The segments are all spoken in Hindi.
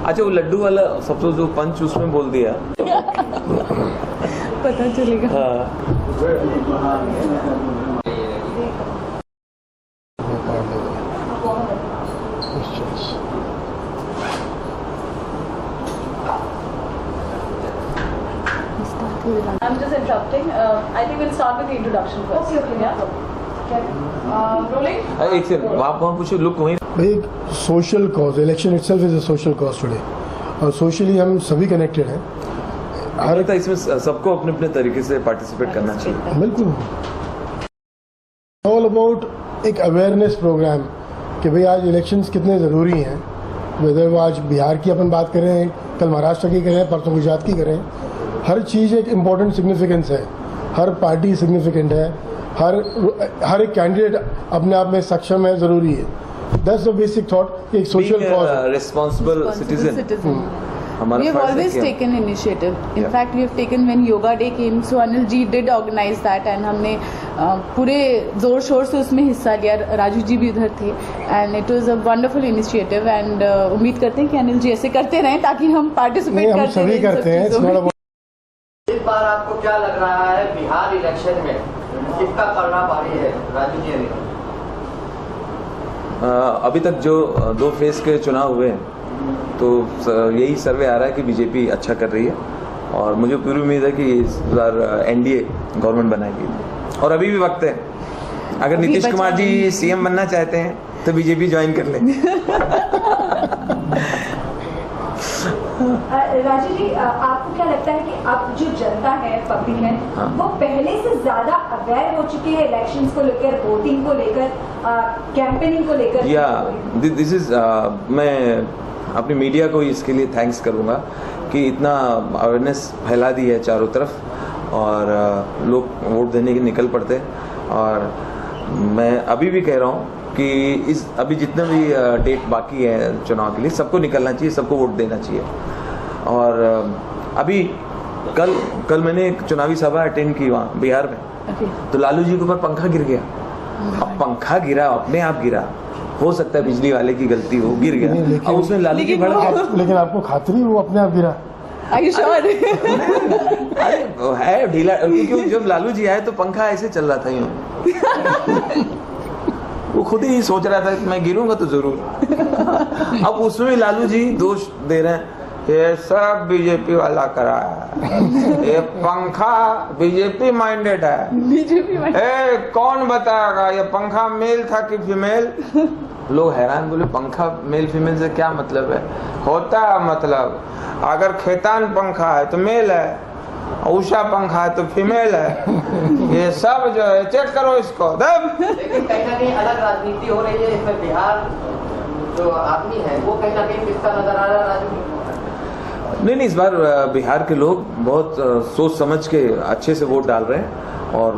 अच्छा वो लड्डू वाला सबसे जो पंच उसमें बोल दिया पता चलेगा। हाँ I'm just interrupting. I think we'll start with the introduction first. Okay. Yeah. Rolling. एक सेकंड वहाँ पूछो लुक वहीं भाई social cause, election itself is a social cause today, और सोशली हम सभी कनेक्टेड हैं। हर एक इसमें सबको अपने अपने तरीके से पार्टिसिपेट करना चाहिए। बिल्कुल ऑल अबाउट एक अवेयरनेस प्रोग्राम कि भाई आज इलेक्शंस कितने ज़रूरी हैं, वेदर वो आज बिहार की अपन बात करें, कल महाराष्ट्र की करें, परसों गुजरात की करें, हर चीज़ एक इम्पोर्टेंट सिग्निफिकेंस है, हर पार्टी सिग्निफिकेंट है, हर एक कैंडिडेट अपने आप में सक्षम है, ज़रूरी है। दैट्स द बेसिक थॉट, एक social cause, responsible citizen. We have always taken initiative. In fact, we have taken when Yoga Day came. So Anil ji did organize that, and हमने पूरे जोर शोर से उसमें हिस्सा लिया। राजू जी भी उधर थे, and it was a wonderful initiative. And उम्मीद करते हैं कि अनिल जी ऐसे करते रहें ताकि हम पार्टिसिपेट करते रहें। हम सभी करते हैं। इस बार आपको क्या लग रहा है बिहार इलेक्शन में किसका पलड़ा भारी है? राजू जी ने अभी तक जो 2 फेज के चुनाव हुए हैं तो यही सर्वे आ रहा है कि बीजेपी अच्छा कर रही है, और मुझे पूरी उम्मीद है कि इस बार एनडीए गवर्नमेंट बनाएगी। और अभी भी वक्त है, अगर नीतीश कुमार जी सीएम बनना चाहते हैं तो बीजेपी ज्वाइन कर लें। राजू जी, आपको क्या लगता है कि अब जो जनता है, पब्लिक है, हाँ। वो पहले से ज्यादा अवेयर हो चुकी है इलेक्शंस को लेकर, वोटिंग को लेकर, कैंपेनिंग को लेकर? या दिस इज मैं अपनी मीडिया को इसके लिए थैंक्स करूंगा कि इतना अवेयरनेस फैला दी है चारों तरफ, और लोग वोट देने के निकल पड़ते हैं। और मैं अभी भी कह रहा हूँ कि इस अभी जितने भी डेट बाकी है चुनाव के लिए, सबको निकलना चाहिए, सबको वोट देना चाहिए। और अभी कल मैंने एक चुनावी सभा अटेंड की वहाँ बिहार में, तो लालू जी के ऊपर पंखा गिर गया। अब पंखा गिरा, अपने आप गिरा, हो सकता है बिजली वाले की गलती हो, गिर गया। अब उसमें लालू जी लेकिन आपको खातरी वो अपने आप गिरा? Are you sure? अरे है ढीला, क्योंकि जब लालू जी आए तो पंखा ऐसे चल रहा था यूं। वो खुद ही सोच रहा था कि मैं गिरूंगा तो जरूर। अब उसमें भी लालू जी दोष दे रहे हैं, ये सब बीजेपी वाला करा है, ये पंखा बीजेपी माइंडेड है। बीजेपी कौन बताएगा ये पंखा मेल था कि फीमेल? लोग हैरान, बोले पंखा मेल फीमेल से क्या मतलब है? होता है मतलब, अगर खेतान पंखा है तो मेल है, उषा पंखा है तो फीमेल है। ये सब जो है चेक करो इसको। लेकिन कहीं ना कहीं अलग राजनीति हो रही है इसमें, बिहार जो आदमी है वो कहीं ना कहीं किसका नजर आ रहा है? राजनीति नहीं, इस बार बिहार के लोग बहुत सोच समझ के अच्छे से वोट डाल रहे हैं, और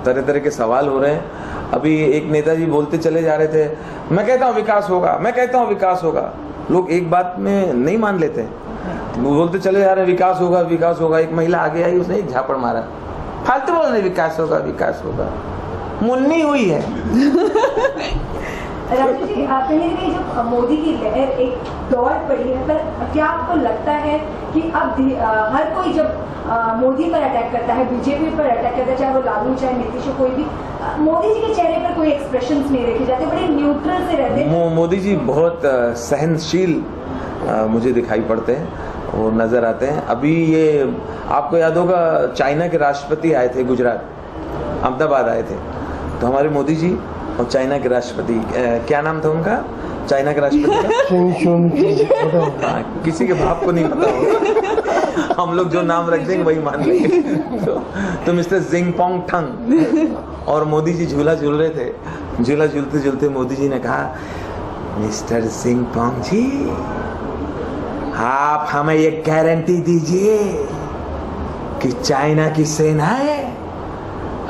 तरह तरह के सवाल हो रहे हैं। अभी एक नेताजी बोलते चले जा रहे थे, मैं कहता हूँ विकास होगा, मैं कहता हूँ विकास होगा। लोग एक बात में नहीं मान लेते, वो बोलते चले जा रहे हैं विकास होगा विकास होगा। एक महिला आगे आई, उसने एक झापड़ मारा, फालतू बोल रहे विकास होगा विकास होगा, मुन्नी हुई है। राजू जी, कहीं ना कहीं जो मोदी की लहर एक दौड़ पड़ी है, पर क्या आपको लगता है कि अब हर कोई जब मोदी पर अटैक करता है, बीजेपी पर अटैक करता है, चाहे वो लालू चाहे नीतीश, कोई भी, मोदी जी के चेहरे पर कोई एक्सप्रेशंस नहीं देखे जाते, बड़े न्यूट्रल से रहते हैं। मोदी जी बहुत सहनशील मुझे दिखाई पड़ते हैं, वो नजर आते हैं। अभी ये आपको याद होगा, चाइना के राष्ट्रपति आए थे गुजरात, अहमदाबाद आए थे, तो हमारे मोदी जी और चाइना के राष्ट्रपति, क्या नाम था उनका, चाइना के राष्ट्रपति का? किसी के बाप को नहीं पता होगा, हम लोग जो नाम रख देंगे वही मान लेंगे। तो मिस्टर जिंगपोंग ठंग और मोदी जी झूला झूल रहे थे। झूला झूलते झूलते मोदी जी ने कहा, मिस्टर जिंगपोंग जी, आप हमें ये गारंटी दीजिए कि चाइना की सेनाएं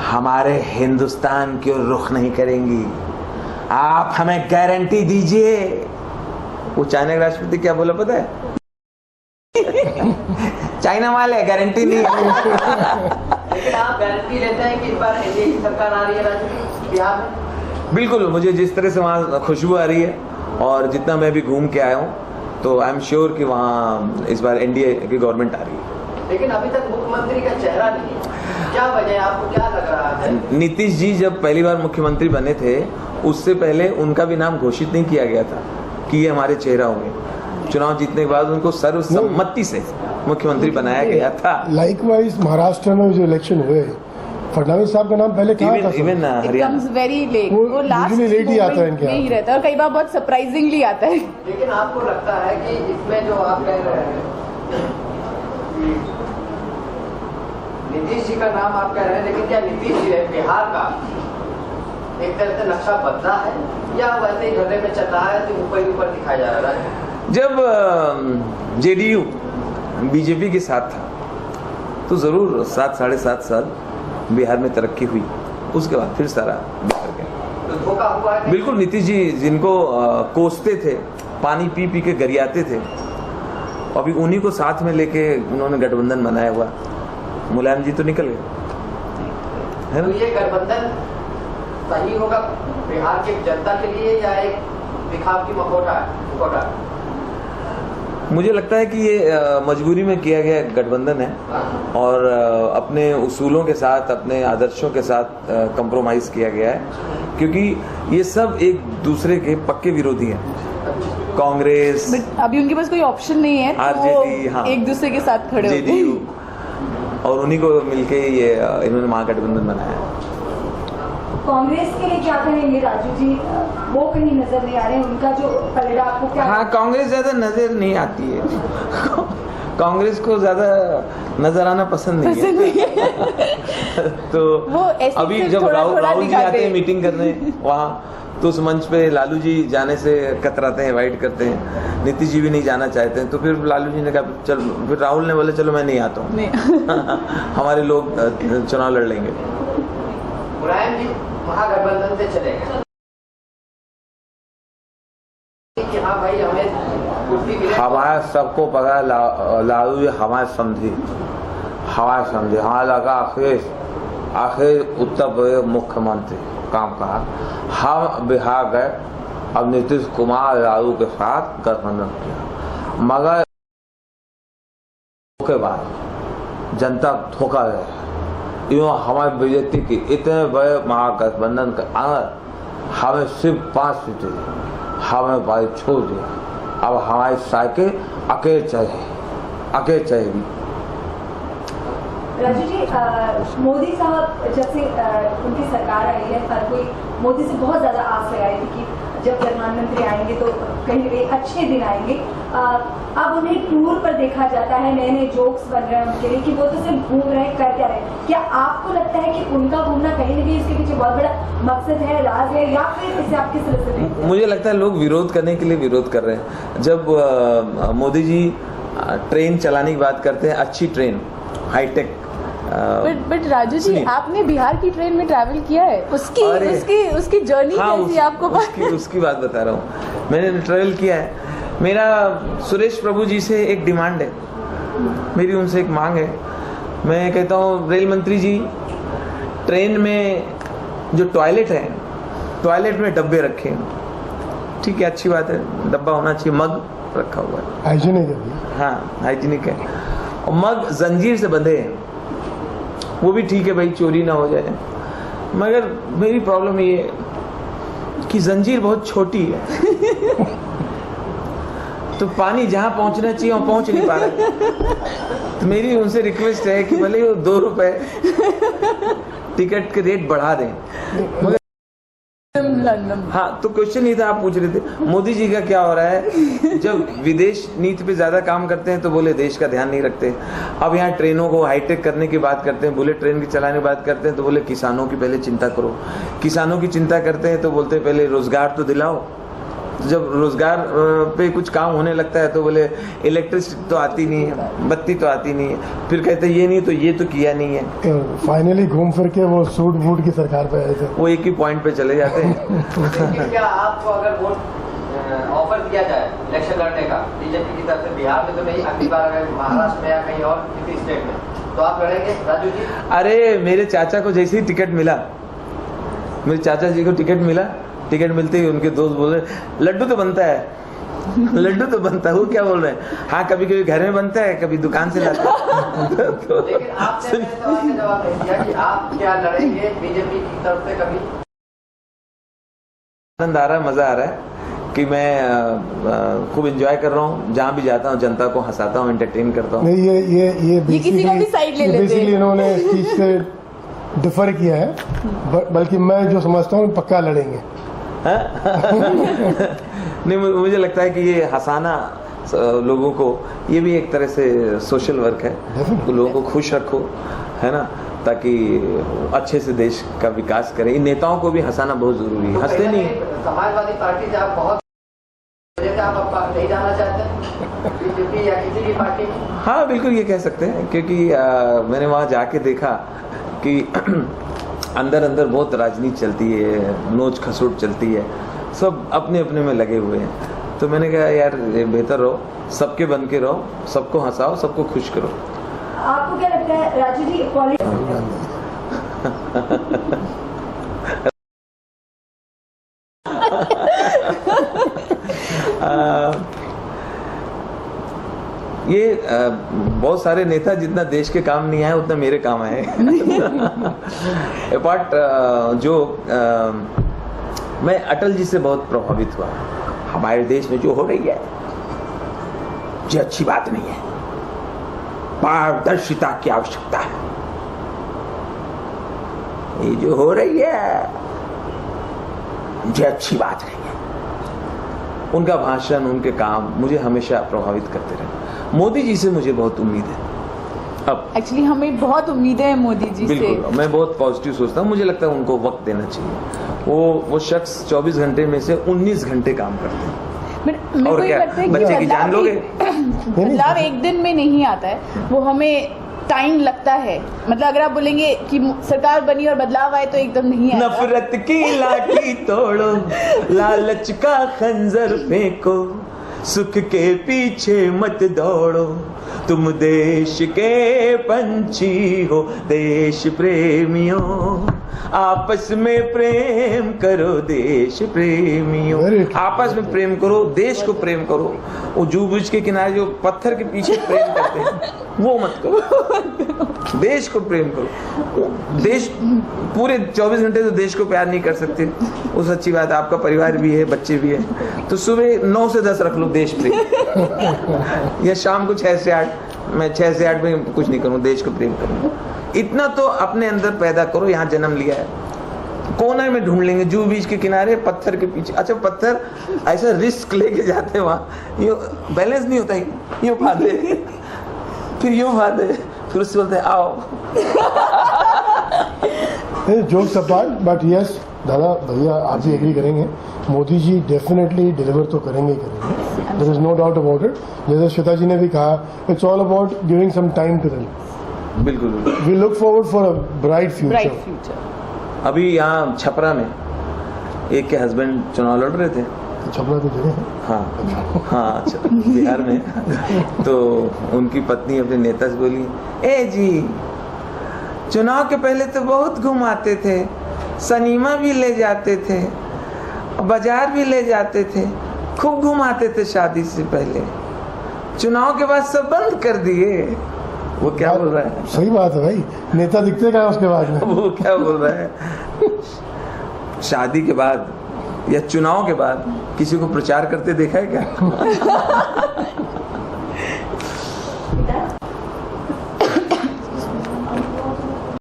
हमारे हिंदुस्तान की ओर रुख नहीं करेंगी, आप हमें गारंटी दीजिए। वो चाइना के राष्ट्रपति क्या बोला पता है? चाइना वाले गारंटी नहीं। लेकिन आप गारंटी लेते हैं कि इस बार एनडीए की सरकार आ रही है बिहार में? बिल्कुल, मुझे जिस तरह से वहाँ खुशबू आ रही है और जितना मैं भी घूम के आया हूँ, तो आई एम श्योर कि वहाँ इस बार एनडीए की गवर्नमेंट आ रही है। लेकिन अभी तक मुख्यमंत्री का चेहरा नहीं है, क्या वजह है, आपको क्या लग रहा है? नीतीश जी जब पहली बार मुख्यमंत्री बने थे उससे पहले उनका भी नाम घोषित नहीं किया गया था कि ये हमारे चेहरा होंगे। चुनाव जीतने के बाद उनको सर्वसम्मति से मुख्यमंत्री बनाया गया था। लाइकवाइज महाराष्ट्र में जो इलेक्शन हुए, फडणवीस साहब का नाम पहले कहाँ था? इवन हरियाणा वेरी लेट, वो वो लास्ट usually late ही आता है इनके में ही रहता है और कई बार बहुत सरप्राइजिंगली आता है। लेकिन आपको लगता है कि इसमें जो आप कह रहे हैं कि नीतीश जी का नाम आप कह रहे हैं, लेकिन क्या नीतीश जी है बिहार का एक तरह से नक्शा बदला है या वैसे ही घरे में चल रहा है तो ऊपर ही ऊपर दिखाया जा रहा है? जब जेडीयू बीजेपी के साथ था तो जरूर 7-7.5 साल बिहार में तरक्की हुई, उसके बाद फिर सारा बिखर गया। तो धोखा हुआ है? बिल्कुल। नीतीश जी जिनको कोसते थे, पानी पी पी के गरियाते थे, अभी उन्हीं को साथ में लेके उन्होंने गठबंधन बनाया हुआ। मुलायम जी तो निकल गए, है तो ना? ये गठबंधन सही होगा बिहार की जनता के लिए या एक दिखाव की मुखौटा? मुझे लगता है कि ये मजबूरी में किया गया गठबंधन है और अपने उसूलों के साथ, अपने आदर्शों के साथ कंप्रोमाइज किया गया है, क्योंकि ये सब एक दूसरे के पक्के विरोधी हैं। कांग्रेस, बट अभी उनके पास कोई ऑप्शन नहीं है, तो RJD, हाँ, एक दूसरे के साथ खड़े होते हैं। जेडीयू और उन्हीं को मिलके ये इन्होंने महागठबंधन बनाया है। कांग्रेस के लिए क्या कहेंगे राजू जी? वो कहीं नजर नहीं आ रहे हैं, उनका जो पलड़ा आपको क्या? हाँ, कांग्रेस ज्यादा नजर नहीं आती है। कांग्रेस को ज्यादा नजर आना पसंद नहीं है। तो वो ऐसे अभी सिर्फ जब थोड़ा राहुल जी दिखाते आते हैं हैं। मीटिंग करने वहाँ, तो उस मंच पे लालू जी जाने से कतराते हैं, अवॉइड करते हैं। नीतीश जी भी नहीं जाना चाहते हैं, तो फिर लालू जी ने कहा चल, फिर राहुल ने बोले चलो मैं नहीं आता हूँ। हमारे लोग चुनाव लड़ लेंगे। मुलायम जी महागठबंधन से चले गए कि हाँ भाई हमें कुर्सी मिले। हमारे सबको पता है लालू जी हमारे समझे, हमारा लगा आखिर उत्तर प्रदेश मुख्यमंत्री काम कहा। हम बिहार गए, अब नीतीश कुमार लालू के साथ गठबंधन किया, मगर के बाद जनता धोखा रहे। यूँ हमारी बीजेपी की इतने बड़े महागठबंधन के अंदर हमें सिर्फ 5 सीटें, हमें भाई छोड़ दिया। अब हमारी साइकिल अकेले चाहिए। राजू जी, मोदी साहब जब से उनकी सरकार आई है, हर कोई मोदी से बहुत ज्यादा आस लगाई थी कि जब प्रधानमंत्री आएंगे तो कहीं न कहीं अच्छे दिन आएंगे। अब उन्हें टूर पर देखा जाता है, नए नए जोक्स बन रहे हैं उनके लिए कि वो तो सिर्फ घूम रहे हैं, कर क्या रहे हैं। क्या आपको लगता है कि उनका घूमना कहीं न कहीं इसके पीछे बहुत बड़ा मकसद है, राज है, या फिर इसे आप किस तरह से देखते हैं? मुझे लगता है लोग विरोध करने के लिए विरोध कर रहे हैं। जब मोदी जी ट्रेन चलाने की बात करते हैं, अच्छी train, hi tech. But Raju ji, आपने बिहार की ट्रेन में ट्रैवल किया है, उसकी जर्नी कैसी आपको? उसकी बात बता रहा हूँ। मैंने ट्रैवल किया है। मेरा सुरेश प्रभु जी से एक डिमांड है, मेरी उनसे एक मांग है। मैं कहता हूँ रेल मंत्री जी, ट्रेन में जो टॉयलेट है, टॉयलेट में डब्बे रखें। ठीक है, अच्छी बात है, डब्बा होना चाहिए, मग रखा हुआ है, हाइजीनिक है। हाँ, हाइजीनिक है। और मग जंजीर से बंधे हैं, वो भी ठीक है भाई, चोरी ना हो जाए। मगर मेरी प्रॉब्लम ये है कि जंजीर बहुत छोटी है, तो पानी जहां पहुंचना चाहिए वहां पहुंच नहीं पा रहा। तो मेरी उनसे रिक्वेस्ट है कि भले वो 2 रुपए टिकट के रेट बढ़ा दें। मगर हाँ, तो क्वेश्चन ये था, आप पूछ रहे थे मोदी जी का क्या हो रहा है। जब विदेश नीति पे ज्यादा काम करते हैं तो बोले देश का ध्यान नहीं रखते। अब यहाँ ट्रेनों को हाईटेक करने की बात करते हैं, बुलेट ट्रेन की चलाने की बात करते हैं तो बोले किसानों की पहले चिंता करो। किसानों की चिंता करते हैं तो बोलते पहले रोजगार तो दिलाओ। जब रोजगार पे कुछ काम होने लगता है तो बोले इलेक्ट्रिसिटी तो आती नहीं है, बत्ती तो आती नहीं है। फिर कहते ये नहीं तो ये तो किया नहीं है। फाइनली घूम फिर के वो सूट बूट की सरकार पे आए थे, वो एक ही पॉइंट पे चले जाते हैं। लेकिन क्या आपको अगर वोट ऑफर किया जाए इलेक्शन लड़ने का बीजेपी की तरफ से, बिहार में तो नहीं, अगली बार अगर महाराष्ट्र में या कहीं और किसी स्टेट में, तो आप लड़ेंगे राजू जी? अरे मेरे चाचा को जैसे ही टिकट मिला, मेरे चाचा जी को टिकट मिला, टिकट मिलते ही उनके दोस्त बोले लड्डू तो बनता है, लड्डू तो बनता है, वो क्या बोल रहे हैं। हाँ, कभी कभी घर में बनता है, कभी दुकान से लाते हैं। तो लेकिन आपने मेरे सवाल का जवाब नहीं दिया कि आप क्या लड़ेंगे बीजेपी की तरफ से कभी। आनंद आ रहा है, मजा आ रहा है कि मैं खूब एंजॉय कर रहा हूँ। जहाँ भी जाता हूँ जनता को हंसाता हूँ, एंटरटेन करता हूँ। नहीं, ये किसी का भी साइड ले लेते हैं। बेसिकली इन्होंने इस चीज से डिफर किया है, बल्कि मैं जो समझता हूँ पक्का लड़ेंगे। नहीं, मुझे लगता है कि ये हंसाना लोगों को, ये भी एक तरह से सोशल वर्क है। तो लोगों को खुश रखो, है ना, ताकि अच्छे से देश का विकास करें। इन नेताओं को भी हंसाना बहुत जरूरी है। हंसते नहीं। समाजवादी पार्टी से आप बहुत आप नहीं जाना चाहते बीजेपी या किसी भी पार्टी में? हाँ, बिल्कुल ये कह सकते हैं, क्योंकि मैंने वहाँ जाके देखा कि अंदर अंदर बहुत राजनीति चलती है, नोच खसोट चलती है, सब अपने अपने में लगे हुए हैं। तो मैंने कहा यार ये बेहतर रहो, सबके बन के रहो, सबको हंसाओ, सबको खुश करो। आपको क्या लगता है राजू जी, ये बहुत सारे नेता जितना देश के काम नहीं आए उतना मेरे काम आए। अपार्ट मैं अटल जी से बहुत प्रभावित हुआ। हमारे देश में जो हो रही है ये अच्छी बात नहीं है। पारदर्शिता की आवश्यकता है। ये जो हो रही है ये अच्छी बात नहीं है। उनका भाषण, उनके काम मुझे हमेशा प्रभावित करते रहे। मोदी जी से मुझे बहुत उम्मीद है। अब एक्चुअली हमें बहुत उम्मीदें हैं मोदी जी से। बिल्कुल, मैं बहुत पॉजिटिव सोचता हूँ। मुझे लगता है उनको वक्त देना चाहिए। वो शख्स 24 घंटे में से 19 घंटे काम करते हैं। मेरे को ये लगता है कि बच्चे की जान लोगे? बदलाव एक दिन में नहीं आता है, वो हमें टाइम लगता है। मतलब अगर आप बोलेंगे कि सरकार बनी और बदलाव आए तो एकदम नहीं आएगा। नफरत की लाठी तोड़ो, लालच का खंजर फेंको, सुख के पीछे मत दौड़ो, तुम देश के पंछी हो, देश प्रेमियों, आपस में प्रेम करो देश प्रेमियों। आपस में प्रेम करो, देश को प्रेम करो। वो जू ब्रिज के किनारे जो पत्थर के पीछे प्रेम करते हैं वो मत करो। देश को प्रेम करो। देश पूरे 24 घंटे तो देश को प्यार नहीं कर सकते, वो सच्ची बात है। आपका परिवार भी है, बच्चे भी है, तो सुबह 9 से 10 रख लो देश प्रेम, या शाम को 6 से 8। मैं 6 से 8 में कुछ नहीं करूँ, देश को प्रेम करूँ। इतना तो अपने अंदर पैदा करो। यहाँ जन्म लिया है, कोने में ढूंढ लेंगे, जू बीच के किनारे पत्थर के पीछे। अच्छा, पत्थर ऐसा रिस्क लेके जाते हैं वहाँ, ये बैलेंस नहीं होता, यूँ फादे, फिर यूँ फादे, फिर उससे बोलते हैं आओ। जोक्स अपार्ट, बट यस दादा भैया आप भी एग्री करेंगे, मोदी जी डेफिनेटली डिलीवर तो करेंगे ही करेंगे। There is no doubt about it. जैसे श्वेता जी ने भी कहा, it's all about giving some time to them. बिल्कुल। We look forward for a bright future. अभी यहाँ छपरा में एक के हस्बैंड चुनाव लड़ रहे थे। छपरा तो जगह है। हाँ हाँ, अच्छा, बिहार में। तो उनकी पत्नी अपने नेता से बोली, ए जी, चुनाव के पहले तो बहुत घुमाते थे, सनीमा भी ले जाते थे, बाजार भी ले जाते थे, खूब घुमाते थे शादी से पहले, चुनाव के बाद सब बंद कर दिए। वो क्या बोल रहा है? सही बात है भाई, नेता दिखते क्या उसके बाद में। वो क्या बोल रहा है? शादी के बाद या चुनाव के बाद किसी को प्रचार करते देखा है क्या?